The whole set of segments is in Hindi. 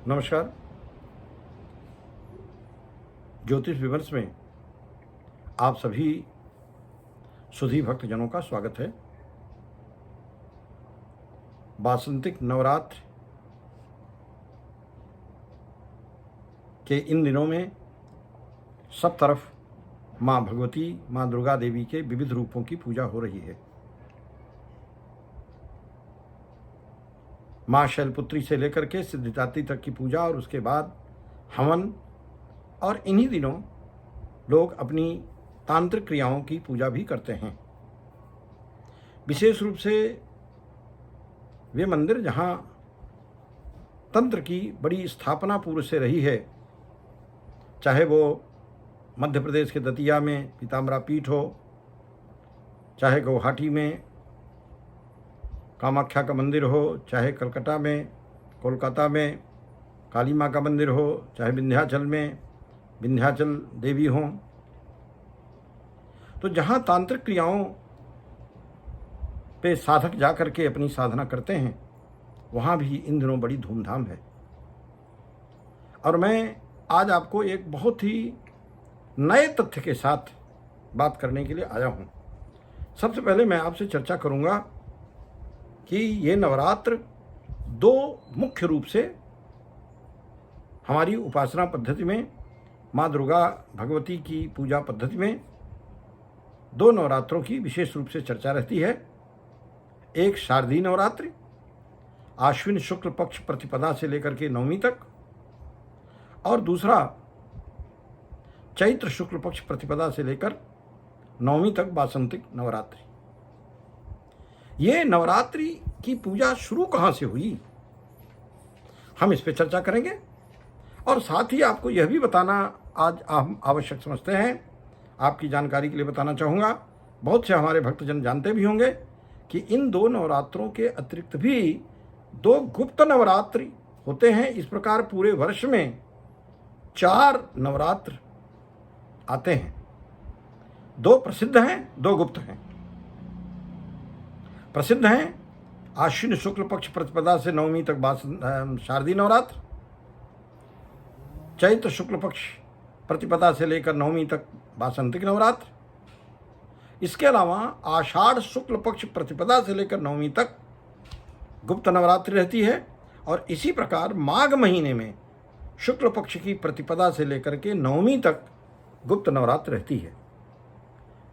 नमस्कार। ज्योतिष विमर्श में आप सभी सुधी भक्तजनों का स्वागत है। वासंतिक नवरात्र के इन दिनों में सब तरफ माँ भगवती, माँ दुर्गा देवी के विविध रूपों की पूजा हो रही है। माँ शैलपुत्री से लेकर के सिद्धिदात्री तक की पूजा और उसके बाद हवन, और इन्हीं दिनों लोग अपनी तांत्रिक क्रियाओं की पूजा भी करते हैं। विशेष रूप से वे मंदिर जहाँ तंत्र की बड़ी स्थापना पूर्व से रही है, चाहे वो मध्य प्रदेश के दतिया में पीताम्बरा पीठ हो, चाहे गुवाहाटी में कामाख्या का मंदिर हो, चाहे कलकत्ता में, कोलकाता में काली माँ का मंदिर हो, चाहे विंध्याचल में विंध्याचल देवी हों, तो जहाँ तांत्रिक क्रियाओं पे साधक जाकर के अपनी साधना करते हैं, वहाँ भी इन दिनों बड़ी धूमधाम है। और मैं आज आपको एक बहुत ही नए तथ्य के साथ बात करने के लिए आया हूँ। सबसे पहले मैं आपसे चर्चा करूँगा कि ये नवरात्र दो मुख्य रूप से हमारी उपासना पद्धति में, माँ दुर्गा भगवती की पूजा पद्धति में दो नवरात्रों की विशेष रूप से चर्चा रहती है। एक शारदीय नवरात्रि आश्विन शुक्ल पक्ष प्रतिपदा से लेकर के नवमी तक, और दूसरा चैत्र शुक्ल पक्ष प्रतिपदा से लेकर नवमी तक वासंतिक नवरात्रि। ये नवरात्रि की पूजा शुरू कहाँ से हुई, हम इस पर चर्चा करेंगे। और साथ ही आपको यह भी बताना आज हम आवश्यक समझते हैं, आपकी जानकारी के लिए बताना चाहूँगा, बहुत से हमारे भक्तजन जानते भी होंगे कि इन दो नवरात्रों के अतिरिक्त भी दो गुप्त नवरात्रि होते हैं। इस प्रकार पूरे वर्ष में 4 नवरात्र आते हैं। 2 प्रसिद्ध हैं, 2 गुप्त हैं। प्रसिद्ध हैं आश्विन शुक्ल पक्ष प्रतिपदा से नवमी तक शारदीय नवरात्र, चैत्र शुक्ल पक्ष प्रतिपदा से लेकर नवमी तक वासंतिक नवरात्र। इसके अलावा आषाढ़ शुक्ल पक्ष प्रतिपदा से लेकर नवमी तक गुप्त नवरात्रि रहती है। और इसी प्रकार माघ महीने में शुक्ल पक्ष की प्रतिपदा से लेकर के नवमी तक गुप्त नवरात्र रहती है।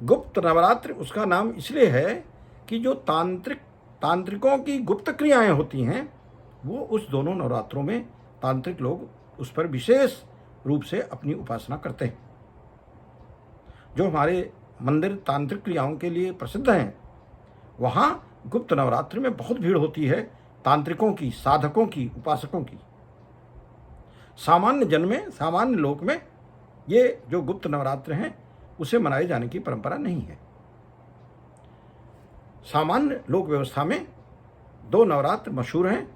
गुप्त नवरात्र उसका नाम इसलिए है कि जो तांत्रिकों की गुप्त क्रियाएं होती हैं, वो उस दोनों नवरात्रों में तांत्रिक लोग उस पर विशेष रूप से अपनी उपासना करते हैं। जो हमारे मंदिर तांत्रिक क्रियाओं के लिए प्रसिद्ध हैं, वहाँ गुप्त नवरात्रि में बहुत भीड़ होती है, तांत्रिकों की, साधकों की, उपासकों की। सामान्य जन में, सामान्य लोक में ये जो गुप्त नवरात्र हैं, उसे मनाए जाने की परंपरा नहीं है। सामान्य लोक व्यवस्था में 2 नवरात्र मशहूर हैं,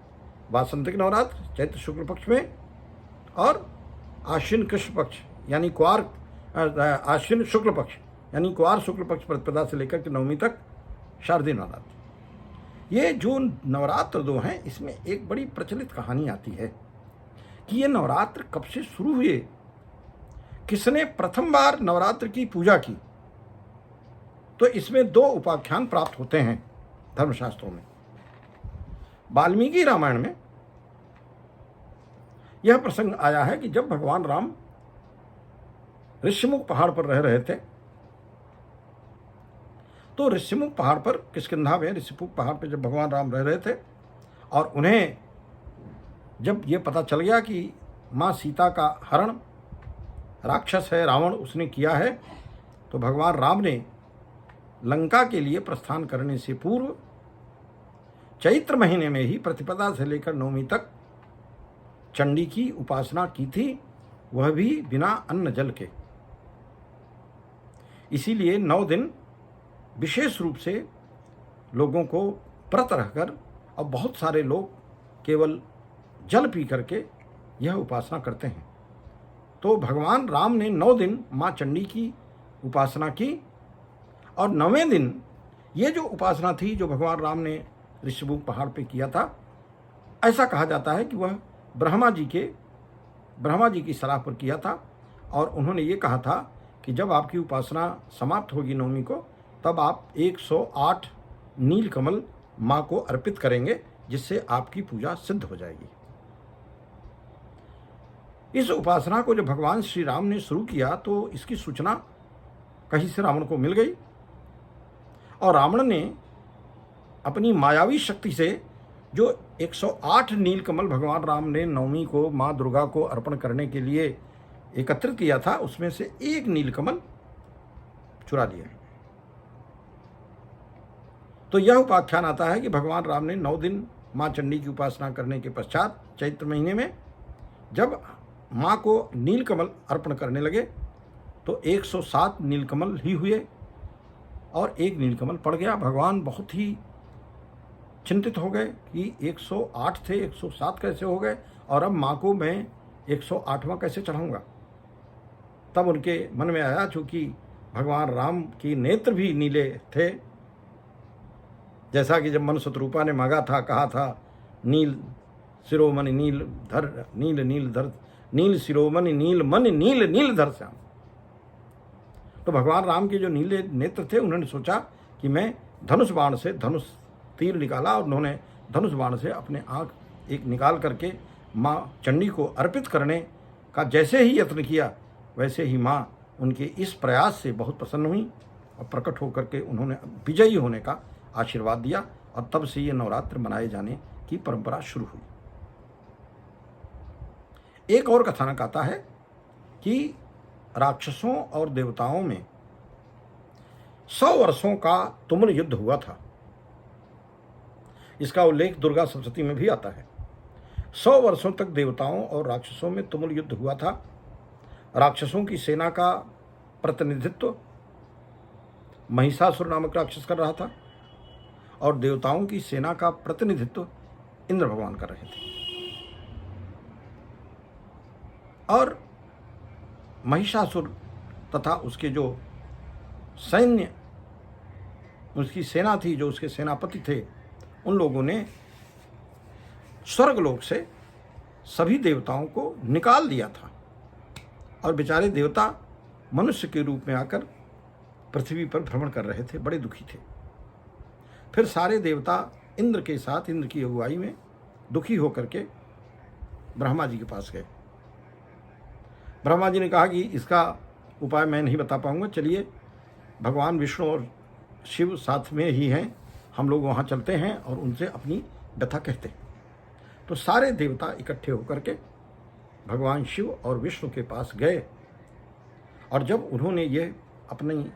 वासंतिक नवरात्र चैत्र शुक्ल पक्ष में, और आश्विन कृष्ण पक्ष यानी आश्विन शुक्ल पक्ष यानी क्वार शुक्ल पक्ष प्रतिपदा से लेकर के नवमी तक शारदीय नवरात्र। ये जो नवरात्र 2 हैं, इसमें एक बड़ी प्रचलित कहानी आती है कि ये नवरात्र कब से शुरू हुए, किसने प्रथम बार नवरात्र की पूजा की। तो इसमें 2 उपाख्यान प्राप्त होते हैं धर्मशास्त्रों में। वाल्मीकि रामायण में यह प्रसंग आया है कि जब भगवान राम ऋषिमुख पहाड़ पर रह रहे थे, तो ऋषिमुख पहाड़ पर, किष्किंधा में ऋषिमुख पहाड़ पर जब भगवान राम रह रहे थे, और उन्हें जब ये पता चल गया कि माँ सीता का हरण राक्षस है रावण उसने किया है, तो भगवान राम ने लंका के लिए प्रस्थान करने से पूर्व चैत्र महीने में ही प्रतिपदा से लेकर नवमी तक चंडी की उपासना की थी, वह भी बिना अन्न जल के। इसीलिए 9 दिन विशेष रूप से लोगों को व्रत रहकर, और बहुत सारे लोग केवल जल पी करके यह उपासना करते हैं। तो भगवान राम ने 9 दिन माँ चंडी की उपासना की, और 9वें दिन ये जो उपासना थी जो भगवान राम ने ऋषिमुख पहाड़ पे किया था, ऐसा कहा जाता है कि वह ब्रह्मा जी की सलाह पर किया था। और उन्होंने ये कहा था कि जब आपकी उपासना समाप्त होगी नवमी को, तब आप 108 नीलकमल माँ को अर्पित करेंगे, जिससे आपकी पूजा सिद्ध हो जाएगी। इस उपासना को जब भगवान श्री राम ने शुरू किया तो इसकी सूचना कहीं से रावण को मिल गई, और रावण ने अपनी मायावी शक्ति से जो 108 नीलकमल भगवान राम ने नवमी को माँ दुर्गा को अर्पण करने के लिए एकत्रित किया था, उसमें से एक नीलकमल चुरा लिया। तो यह उपाख्यान आता है कि भगवान राम ने 9 दिन माँ चंडी की उपासना करने के पश्चात चैत्र महीने में जब माँ को नीलकमल अर्पण करने लगे तो 107 नीलकमल ही हुए और एक नीलकमल पड़ गया। भगवान बहुत ही चिंतित हो गए कि 108 थे, 107 कैसे हो गए, और अब माँ को मैं 108वां कैसे चढ़ाऊँगा। तब उनके मन में आया, चूँकि भगवान राम की नेत्र भी नीले थे, जैसा कि जब मनसुतरूपा ने मांगा था, कहा था नील शिरोमणि नील धर नील शिरोमणि नील मन नील नील धर श्याम। तो भगवान राम के जो नीले नेत्र थे, उन्होंने सोचा कि मैं धनुष बाण से धनुष तीर निकाला, और उन्होंने धनुष बाण से अपने आँख एक निकाल करके माँ चंडी को अर्पित करने का जैसे ही यत्न किया, वैसे ही माँ उनके इस प्रयास से बहुत प्रसन्न हुई और प्रकट होकर के उन्होंने विजयी होने का आशीर्वाद दिया, और तब से ये नवरात्र मनाए जाने की परंपरा शुरू हुई। एक और कथानक आता है कि राक्षसों और देवताओं में 100 वर्षों का तुमुल युद्ध हुआ था। इसका उल्लेख दुर्गा सप्तशती में भी आता है। 100 वर्षों तक देवताओं और राक्षसों में तुमुल युद्ध हुआ था। राक्षसों की सेना का प्रतिनिधित्व महिषासुर नामक राक्षस कर रहा था, और देवताओं की सेना का प्रतिनिधित्व इंद्र भगवान कर रहे थे। और महिषासुर तथा उसके जो सैन्य, उसकी सेना थी, जो उसके सेनापति थे, उन लोगों ने स्वर्गलोक से सभी देवताओं को निकाल दिया था, और बेचारे देवता मनुष्य के रूप में आकर पृथ्वी पर भ्रमण कर रहे थे, बड़े दुखी थे। फिर सारे देवता इंद्र के साथ, इंद्र की अगुवाई में दुखी होकर के ब्रह्मा जी के पास गए। ब्रह्मा जी ने कहा कि इसका उपाय मैं नहीं बता पाऊंगा, चलिए भगवान विष्णु और शिव साथ में ही हैं, हम लोग वहाँ चलते हैं और उनसे अपनी व्यथा कहते हैं। तो सारे देवता इकट्ठे होकर के भगवान शिव और विष्णु के पास गए, और जब उन्होंने ये अपनी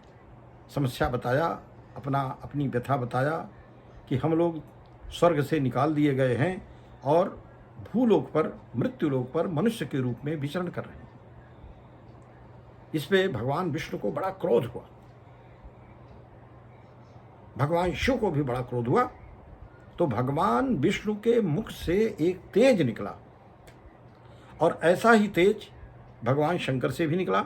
समस्या बताया, अपनी व्यथा बताया कि हम लोग स्वर्ग से निकाल दिए गए हैं और भूलोक पर, मृत्युलोक पर मनुष्य के रूप में विचरण कर रहे हैं, इस पे भगवान विष्णु को बड़ा क्रोध हुआ। भगवान शिव को भी बड़ा क्रोध हुआ। तो भगवान विष्णु के मुख से एक तेज निकला, और ऐसा ही तेज भगवान शंकर से भी निकला।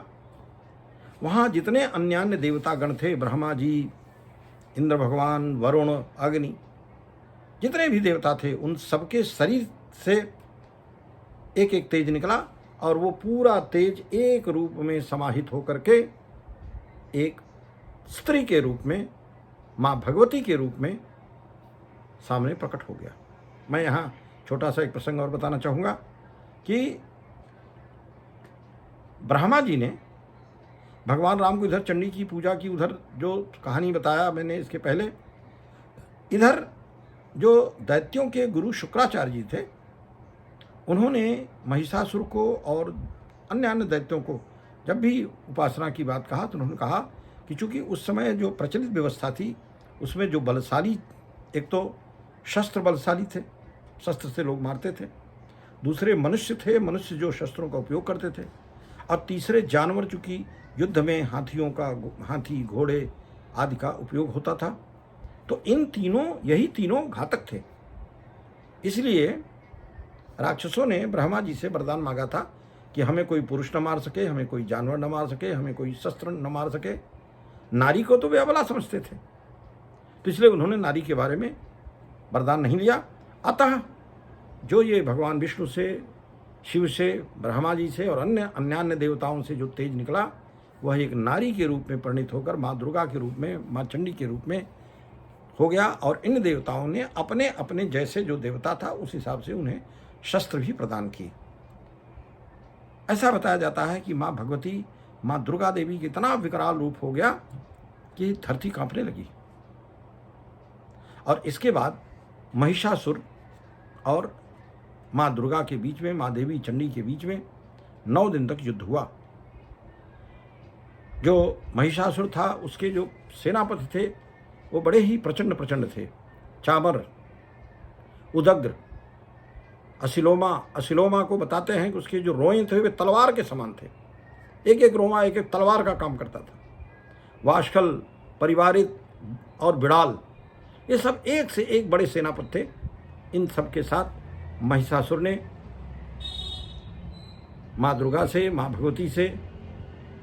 वहाँ जितने अन्यान्य देवतागण थे, ब्रह्मा जी, इंद्र भगवान, वरुण, अग्नि, जितने भी देवता थे, उन सबके शरीर से एक एक तेज निकला, और वो पूरा तेज एक रूप में समाहित होकर के एक स्त्री के रूप में, माँ भगवती के रूप में सामने प्रकट हो गया। मैं यहाँ छोटा सा एक प्रसंग और बताना चाहूँगा कि ब्रह्मा जी ने भगवान राम को इधर चंडी की पूजा की, उधर जो कहानी बताया मैंने इसके पहले, इधर जो दैत्यों के गुरु शुक्राचार्य जी थे, उन्होंने महिषासुर को और अन्य अन्य दैत्यों को जब भी उपासना की बात कहा, तो उन्होंने कहा कि चूँकि उस समय जो प्रचलित व्यवस्था थी, उसमें जो बलशाली, एक तो शस्त्र बलशाली थे, शस्त्र से लोग मारते थे, दूसरे मनुष्य थे, मनुष्य जो शस्त्रों का उपयोग करते थे, और तीसरे जानवर, चूँकि युद्ध में हाथी, घोड़े आदि का उपयोग होता था। तो यही तीनों घातक थे। इसलिए राक्षसों ने ब्रह्मा जी से वरदान मांगा था कि हमें कोई पुरुष न मार सके, हमें कोई जानवर न मार सके, हमें कोई शस्त्र न मार सके। नारी को तो वे अबला समझते थे, तो इसलिए उन्होंने नारी के बारे में वरदान नहीं लिया। अतः जो ये भगवान विष्णु से शिव से, ब्रह्मा जी से और अन्य देवताओं से जो तेज निकला वह एक नारी के रूप में परिणित होकर माँ दुर्गा के रूप में, माँ चंडी के रूप में हो गया। और इन देवताओं ने अपने अपने जैसे जो देवता था उस हिसाब से उन्हें शस्त्र भी प्रदान किए। ऐसा बताया जाता है कि माँ भगवती, माँ दुर्गा देवी का इतना विकराल रूप हो गया कि धरती कांपने लगी। और इसके बाद महिषासुर और माँ दुर्गा के बीच में, माँ देवी चंडी के बीच में 9 दिन तक युद्ध हुआ। जो महिषासुर था उसके जो सेनापति थे वो बड़े ही प्रचंड थे। चामर, उदग्र, असिलोमा को बताते हैं कि उसके जो रोए थे वे तलवार के समान थे। एक एक रोमा एक एक तलवार का काम करता था। वाशकल, परिवारित और बिड़ाल, ये सब एक से एक बड़े सेनापति थे। इन सब के साथ महिषासुर ने माँ दुर्गा से, माँ भगवती से,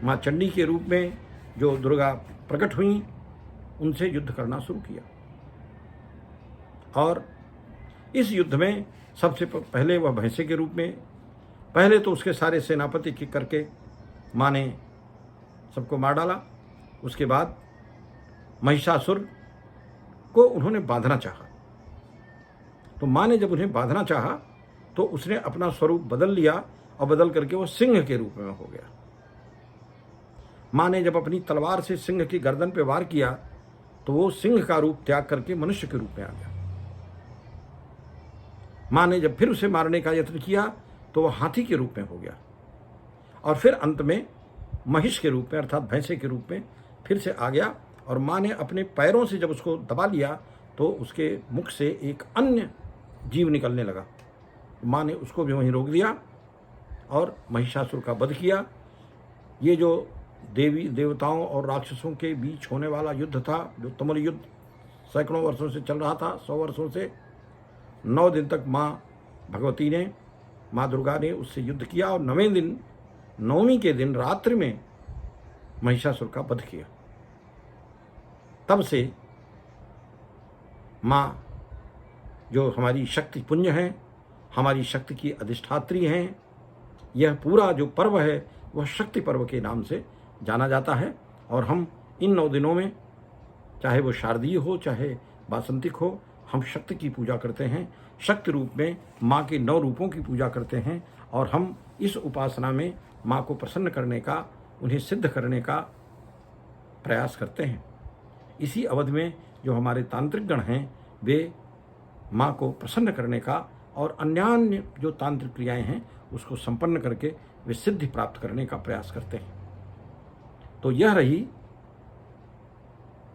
माँ चंडी के रूप में जो दुर्गा प्रकट हुई उनसे युद्ध करना शुरू किया। और इस युद्ध में सबसे पहले वह भैंसे के रूप में, पहले तो उसके सारे सेनापति की करके माँ ने सबको मार डाला। उसके बाद महिषासुर को उन्होंने बांधना चाहा। तो माँ ने जब उन्हें बांधना चाहा तो उसने अपना स्वरूप बदल लिया और बदल करके वो सिंह के रूप में हो गया। माँ ने जब अपनी तलवार से सिंह की गर्दन पे वार किया तो वो सिंह का रूप त्याग करके मनुष्य के रूप में आ गया। माँ ने जब फिर उसे मारने का यत्न किया तो वह हाथी के रूप में हो गया। और फिर अंत में महिष के रूप में अर्थात भैंसे के रूप में फिर से आ गया। और माँ ने अपने पैरों से जब उसको दबा लिया तो उसके मुख से एक अन्य जीव निकलने लगा। माँ ने उसको भी वहीं रोक दिया और महिषासुर का वध किया। ये जो देवी देवताओं और राक्षसों के बीच होने वाला युद्ध था, जो तुमुल युद्ध सैकड़ों वर्षों से चल रहा था, 100 वर्षों से, 9 दिन तक माँ भगवती ने, माँ दुर्गा ने उससे युद्ध किया। और 9वें दिन, 9वीं के दिन रात्रि में महिषासुर का वध किया। तब से माँ जो हमारी शक्ति पुंज हैं, हमारी शक्ति की अधिष्ठात्री हैं, यह पूरा जो पर्व है वह शक्ति पर्व के नाम से जाना जाता है। और हम इन 9 दिनों में, चाहे वो शारदीय हो चाहे वासंतिक हो, हम शक्ति की पूजा करते हैं। शक्ति रूप में माँ के 9 रूपों की पूजा करते हैं। और हम इस उपासना में माँ को प्रसन्न करने का, उन्हें सिद्ध करने का प्रयास करते हैं। इसी अवधि में जो हमारे तांत्रिक गण हैं वे माँ को प्रसन्न करने का और अन्य जो तांत्रिक क्रियाएं हैं उसको संपन्न करके वे सिद्धि प्राप्त करने का प्रयास करते हैं। तो यह रही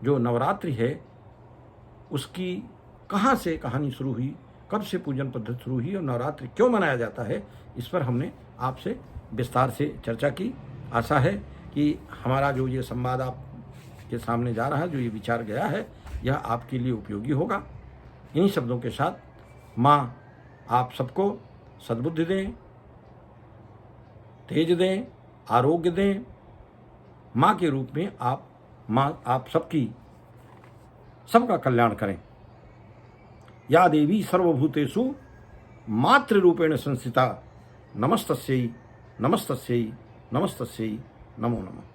जो नवरात्रि है उसकी कहाँ से कहानी शुरू हुई, कब से पूजन पद्धति शुरू हुई और नवरात्रि क्यों मनाया जाता है, इस पर हमने आपसे विस्तार से चर्चा की। आशा है कि हमारा जो ये संवाद आप के सामने जा रहा है, जो ये विचार गया है, यह आपके लिए उपयोगी होगा। इन्हीं शब्दों के साथ माँ आप सबको सद्बुद्धि दें, तेज दें, आरोग्य दें। माँ के रूप में आप सबका कल्याण करें। या देवी सर्वभूतेषु मातृरूपेण संस्थिता। नमस्तस्यै नमस्तस्यै नमस्तस्यै नमो नमः।